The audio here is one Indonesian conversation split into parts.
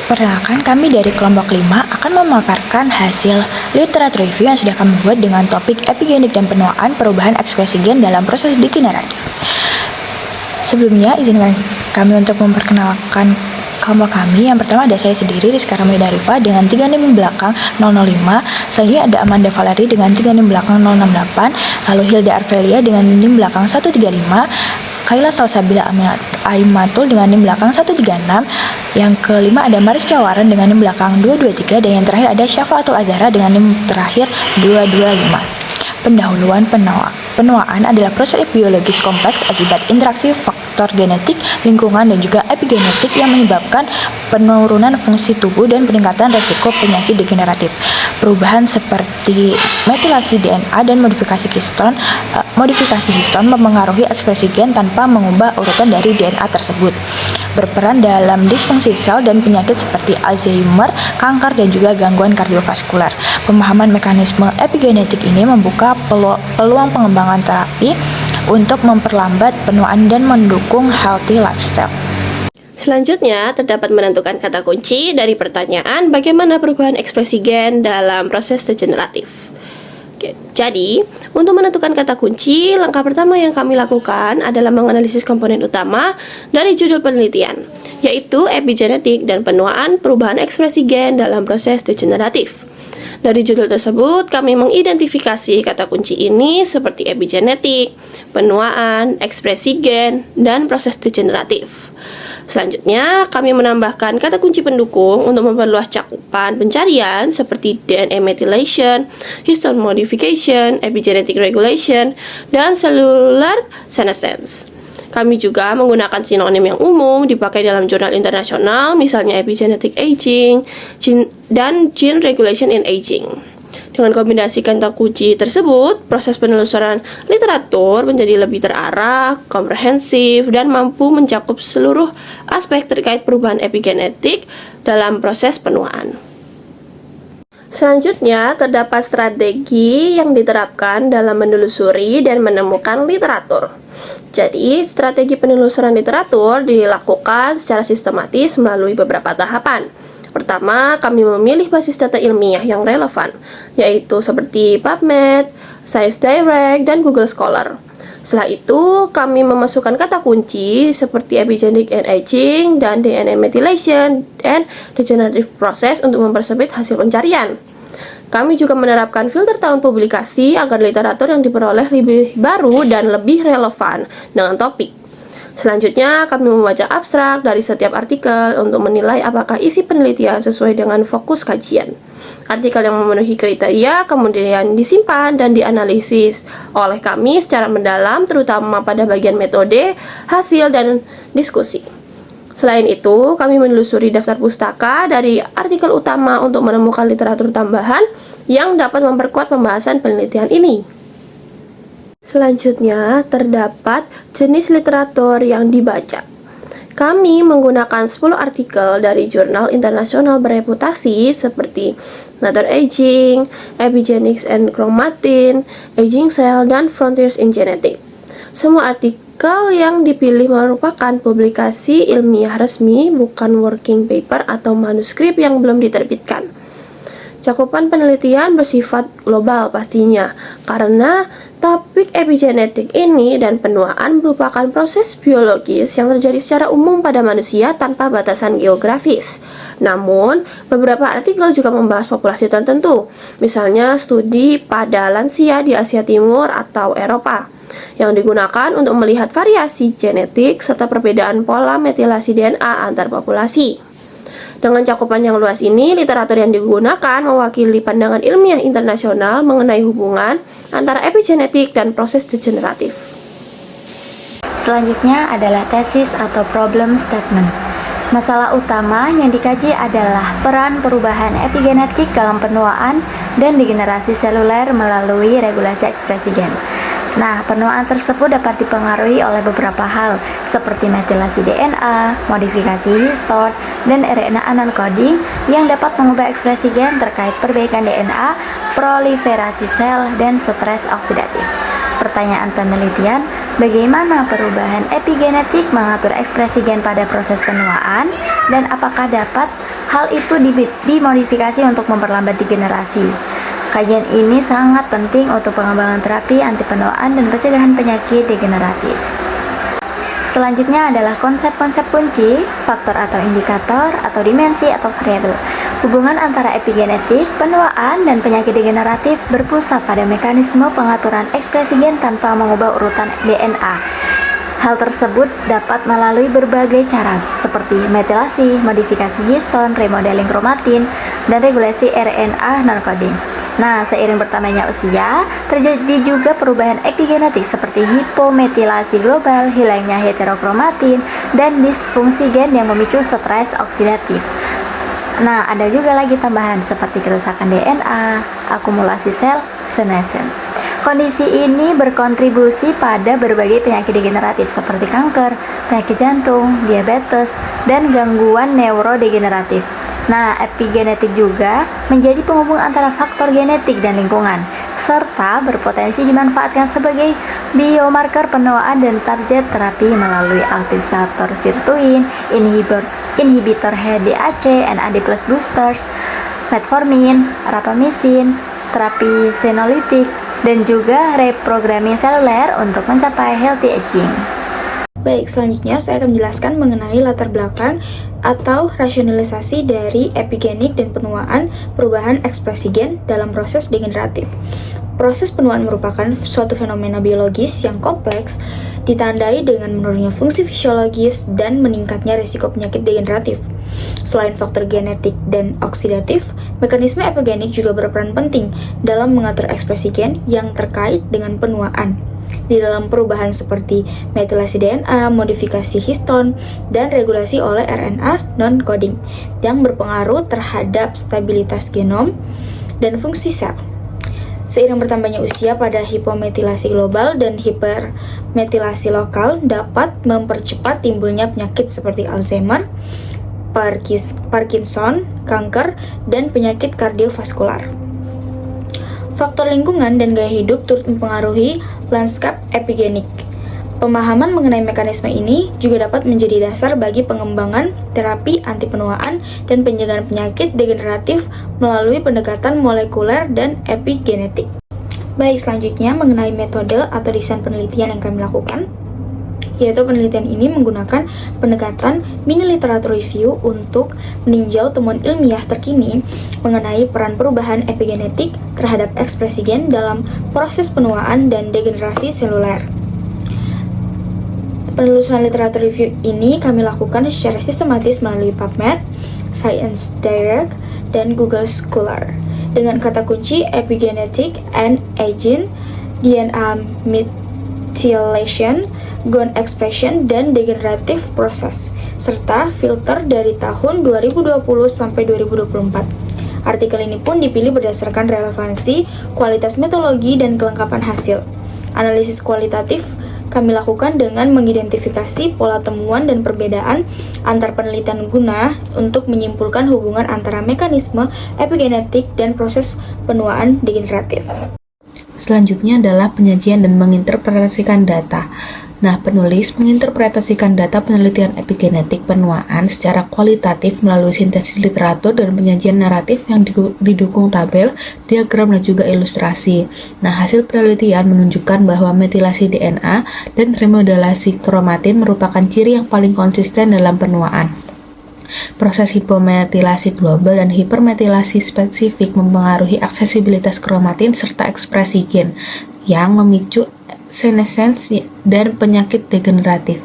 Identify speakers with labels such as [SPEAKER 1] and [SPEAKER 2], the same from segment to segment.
[SPEAKER 1] Perkenalkan, kami dari kelompok 5 akan memaparkan hasil literatur review yang sudah kami buat dengan topik epigenik dan penuaan perubahan ekspresi gen dalam proses degeneratif. Sebelumnya, izinkan kami untuk memperkenalkan kelompok kami. Yang pertama ada saya sendiri, Rizka Ramida Rifa dengan 3 NIM belakang 005. Selanjutnya ada Amanda Valeri dengan 3 NIM belakang 068. Lalu Hilda Arvelia dengan NIM belakang 135. Kaila Salsabila Aimatul dengan NIM belakang 136. Yang kelima ada Mariska Waran dengan NIM belakang 223. Dan yang terakhir ada Syafaatul Azhara dengan NIM terakhir 225. Pendahuluan penuaan adalah proses biologis kompleks akibat interaksi faktor genetik, lingkungan, dan juga epigenetik yang menyebabkan penurunan fungsi tubuh dan peningkatan resiko penyakit degeneratif. Perubahan seperti metilasi DNA dan modifikasi histon mempengaruhi ekspresi gen tanpa mengubah urutan dari DNA tersebut. Berperan dalam disfungsi sel dan penyakit seperti Alzheimer, kanker, dan juga gangguan kardiovaskular. Pemahaman mekanisme epigenetik ini membuka peluang pengembangan terapi untuk memperlambat penuaan dan mendukung healthy lifestyle.
[SPEAKER 2] Selanjutnya, terdapat menentukan kata kunci dari pertanyaan bagaimana perubahan ekspresi gen dalam proses degeneratif. Jadi, untuk menentukan kata kunci, langkah pertama yang kami lakukan adalah menganalisis komponen utama dari judul penelitian, yaitu epigenetik dan penuaan perubahan ekspresi gen dalam proses degeneratif. Dari judul tersebut, kami mengidentifikasi kata kunci ini seperti epigenetik, penuaan, ekspresi gen, dan proses degeneratif. Selanjutnya, kami menambahkan kata kunci pendukung untuk memperluas cakupan pencarian seperti DNA methylation, histone modification, epigenetic regulation, dan cellular senescence. Kami juga menggunakan sinonim yang umum dipakai dalam jurnal internasional, misalnya epigenetic aging dan gene regulation in aging. Dengan kombinasi kata kunci tersebut, proses penelusuran literatur menjadi lebih terarah, komprehensif, dan mampu mencakup seluruh aspek terkait perubahan epigenetik dalam proses penuaan. Selanjutnya, terdapat strategi yang diterapkan dalam menelusuri dan menemukan literatur. Jadi, strategi penelusuran literatur dilakukan secara sistematis melalui beberapa tahapan. Pertama, kami memilih basis data ilmiah yang relevan, yaitu seperti PubMed, ScienceDirect, dan Google Scholar. Setelah itu, kami memasukkan kata kunci seperti epigenetic and aging dan DNA methylation and degenerative process untuk mempersempit hasil pencarian. Kami juga menerapkan filter tahun publikasi agar literatur yang diperoleh lebih baru dan lebih relevan dengan topik. Selanjutnya, kami membaca abstrak dari setiap artikel untuk menilai apakah isi penelitian sesuai dengan fokus kajian. Artikel yang memenuhi kriteria kemudian disimpan dan dianalisis oleh kami secara mendalam, terutama pada bagian metode, hasil, dan diskusi. Selain itu, kami menelusuri daftar pustaka dari artikel utama untuk menemukan literatur tambahan yang dapat memperkuat pembahasan penelitian ini. Selanjutnya, terdapat jenis literatur yang dibaca. Kami menggunakan 10 artikel dari jurnal internasional bereputasi seperti Nature Aging, Epigenetics and Chromatin, Aging Cell, dan Frontiers in Genetics. Semua artikel yang dipilih merupakan publikasi ilmiah resmi, bukan working paper atau manuskrip yang belum diterbitkan. Cakupan penelitian bersifat global pastinya, karena topik epigenetik ini dan penuaan merupakan proses biologis yang terjadi secara umum pada manusia tanpa batasan geografis. Namun, beberapa artikel juga membahas populasi tertentu, misalnya studi pada lansia di Asia Timur atau Eropa, yang digunakan untuk melihat variasi genetik serta perbedaan pola metilasi DNA antar populasi. Dengan cakupan yang luas ini, literatur yang digunakan mewakili pandangan ilmiah internasional mengenai hubungan antara epigenetik dan proses degeneratif.
[SPEAKER 3] Selanjutnya adalah tesis atau problem statement. Masalah utama yang dikaji adalah peran perubahan epigenetik dalam penuaan dan degenerasi seluler melalui regulasi ekspresi gen. Nah, penuaan tersebut dapat dipengaruhi oleh beberapa hal seperti metilasi DNA, modifikasi histone, dan RNA non-coding yang dapat mengubah ekspresi gen terkait perbaikan DNA, proliferasi sel, dan stres oksidatif. Pertanyaan penelitian, bagaimana perubahan epigenetik mengatur ekspresi gen pada proses penuaan, dan apakah dapat hal itu dimodifikasi untuk memperlambat degenerasi. Kajian ini sangat penting untuk pengembangan terapi anti penuaan dan pencegahan penyakit degeneratif. Selanjutnya adalah konsep-konsep kunci, faktor atau indikator, atau dimensi atau variabel. Hubungan antara epigenetik, penuaan, dan penyakit degeneratif berpusat pada mekanisme pengaturan ekspresi gen tanpa mengubah urutan DNA. Hal tersebut dapat melalui berbagai cara, seperti metilasi, modifikasi histon, remodeling kromatin, dan regulasi RNA non-coding. Nah, seiring bertambahnya usia, terjadi juga perubahan epigenetik seperti hipometilasi global, hilangnya heterokromatin, dan disfungsi gen yang memicu stres oksidatif. Nah, ada juga lagi tambahan seperti kerusakan DNA, akumulasi sel, senescent. Kondisi ini berkontribusi pada berbagai penyakit degeneratif seperti kanker, penyakit jantung, diabetes, dan gangguan neurodegeneratif. Nah, epigenetik juga menjadi penghubung antara faktor genetik dan lingkungan, serta berpotensi dimanfaatkan sebagai biomarker penuaan dan target terapi melalui aktivator sirtuin, inhibitor HDAC, NAD+ boosters, metformin, rapamycin, terapi senolytik, dan juga reprogramming seluler untuk mencapai healthy aging.
[SPEAKER 1] Baik, selanjutnya saya akan menjelaskan mengenai latar belakang atau rasionalisasi dari epigenik dan penuaan perubahan ekspresi gen dalam proses degeneratif. Proses penuaan merupakan suatu fenomena biologis yang kompleks, ditandai dengan menurunnya fungsi fisiologis dan meningkatnya risiko penyakit degeneratif. Selain faktor genetik dan oksidatif, mekanisme epigenik juga berperan penting dalam mengatur ekspresi gen yang terkait dengan penuaan. Di dalam perubahan seperti metilasi DNA, modifikasi histon, dan regulasi oleh RNA non-coding yang berpengaruh terhadap stabilitas genom dan fungsi sel. Seiring bertambahnya usia pada hipometilasi global dan hipermetilasi lokal dapat mempercepat timbulnya penyakit seperti Alzheimer, Parkinson, kanker, dan penyakit kardiovaskular. Faktor lingkungan dan gaya hidup turut mempengaruhi lanskap epigenik. Pemahaman mengenai mekanisme ini juga dapat menjadi dasar bagi pengembangan terapi anti penuaan dan pencegahan penyakit degeneratif melalui pendekatan molekuler dan epigenetik. Baik, selanjutnya mengenai metode atau desain penelitian yang kami lakukan, yaitu penelitian ini menggunakan pendekatan mini literatur review untuk meninjau temuan ilmiah terkini mengenai peran perubahan epigenetik terhadap ekspresi gen dalam proses penuaan dan degenerasi seluler. Penelusuran literatur review ini kami lakukan secara sistematis melalui PubMed, Science Direct, dan Google Scholar dengan kata kunci epigenetic and aging, DNA methylation, gene expression, dan degenerative process, serta filter dari tahun 2020 sampai 2024. Artikel ini pun dipilih berdasarkan relevansi, kualitas metodologi, dan kelengkapan hasil. Analisis kualitatif kami lakukan dengan mengidentifikasi pola temuan dan perbedaan antar penelitian guna untuk menyimpulkan hubungan antara mekanisme epigenetik dan proses penuaan degeneratif.
[SPEAKER 4] Selanjutnya adalah penyajian dan menginterpretasikan data. Nah, penulis menginterpretasikan data penelitian epigenetik penuaan secara kualitatif melalui sintesis literatur dan penyajian naratif yang didukung tabel, diagram, dan juga ilustrasi. Nah, hasil penelitian menunjukkan bahwa metilasi DNA dan remodelasi kromatin merupakan ciri yang paling konsisten dalam penuaan. Proses hipometilasi global dan hipermetilasi spesifik mempengaruhi aksesibilitas kromatin serta ekspresi gen yang memicu senescence dan penyakit degeneratif.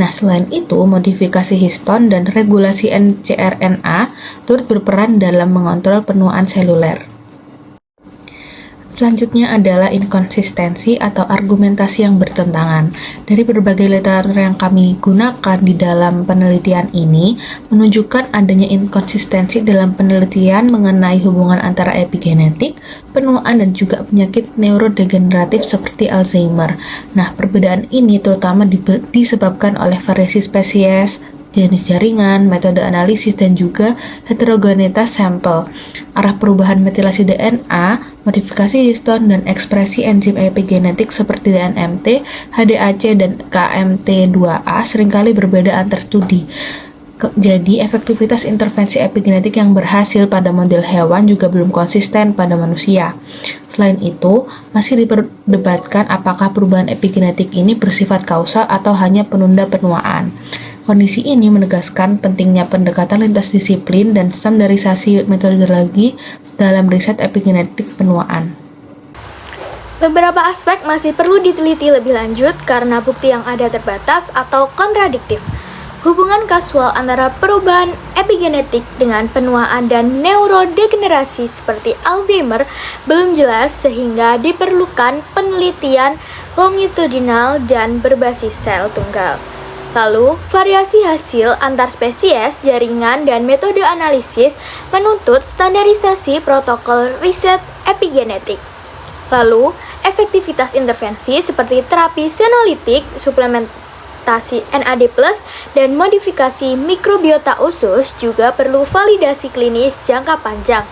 [SPEAKER 4] Nah, selain itu, modifikasi histon dan regulasi cRNA turut berperan dalam mengontrol penuaan seluler. Selanjutnya adalah inkonsistensi atau argumentasi yang bertentangan. Dari berbagai literatur yang kami gunakan di dalam penelitian ini, menunjukkan adanya inkonsistensi dalam penelitian mengenai hubungan antara epigenetik, penuaan, dan juga penyakit neurodegeneratif seperti Alzheimer. Nah, perbedaan ini terutama disebabkan oleh variasi spesies, jenis jaringan, metode analisis, dan juga heterogenitas sampel, arah perubahan metilasi DNA, modifikasi histon, dan ekspresi enzim epigenetik seperti DNMT, HDAC, dan KMT2A seringkali berbeda antar studi. Jadi, efektivitas intervensi epigenetik yang berhasil pada model hewan juga belum konsisten pada manusia. Selain itu, masih diperdebatkan apakah perubahan epigenetik ini bersifat kausal atau hanya penunda penuaan. Kondisi ini menegaskan pentingnya pendekatan lintas disiplin dan standarisasi metodologi dalam riset epigenetik penuaan.
[SPEAKER 5] Beberapa aspek masih perlu diteliti lebih lanjut karena bukti yang ada terbatas atau kontradiktif. Hubungan kasual antara perubahan epigenetik dengan penuaan dan neurodegenerasi seperti Alzheimer belum jelas sehingga diperlukan penelitian longitudinal dan berbasis sel tunggal. Lalu, variasi hasil antar spesies, jaringan, dan metode analisis menuntut standarisasi protokol riset epigenetik. Lalu, efektivitas intervensi seperti terapi senolitik, suplementasi NAD+, dan modifikasi mikrobiota usus juga perlu validasi klinis jangka panjang.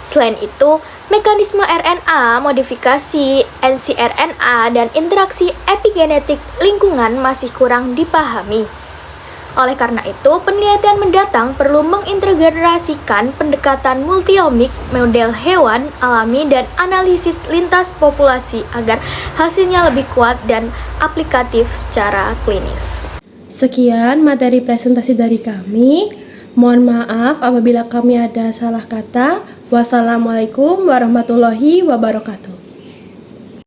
[SPEAKER 5] Selain itu, mekanisme RNA, modifikasi ncRNA, dan interaksi epigenetik lingkungan masih kurang dipahami. Oleh karena itu, penelitian mendatang perlu mengintegrasikan pendekatan multiomik, model hewan, alami, dan analisis lintas populasi agar hasilnya lebih kuat dan aplikatif secara klinis.
[SPEAKER 6] Sekian materi presentasi dari kami. Mohon maaf apabila kami ada salah kata. Wassalamualaikum warahmatullahi wabarakatuh.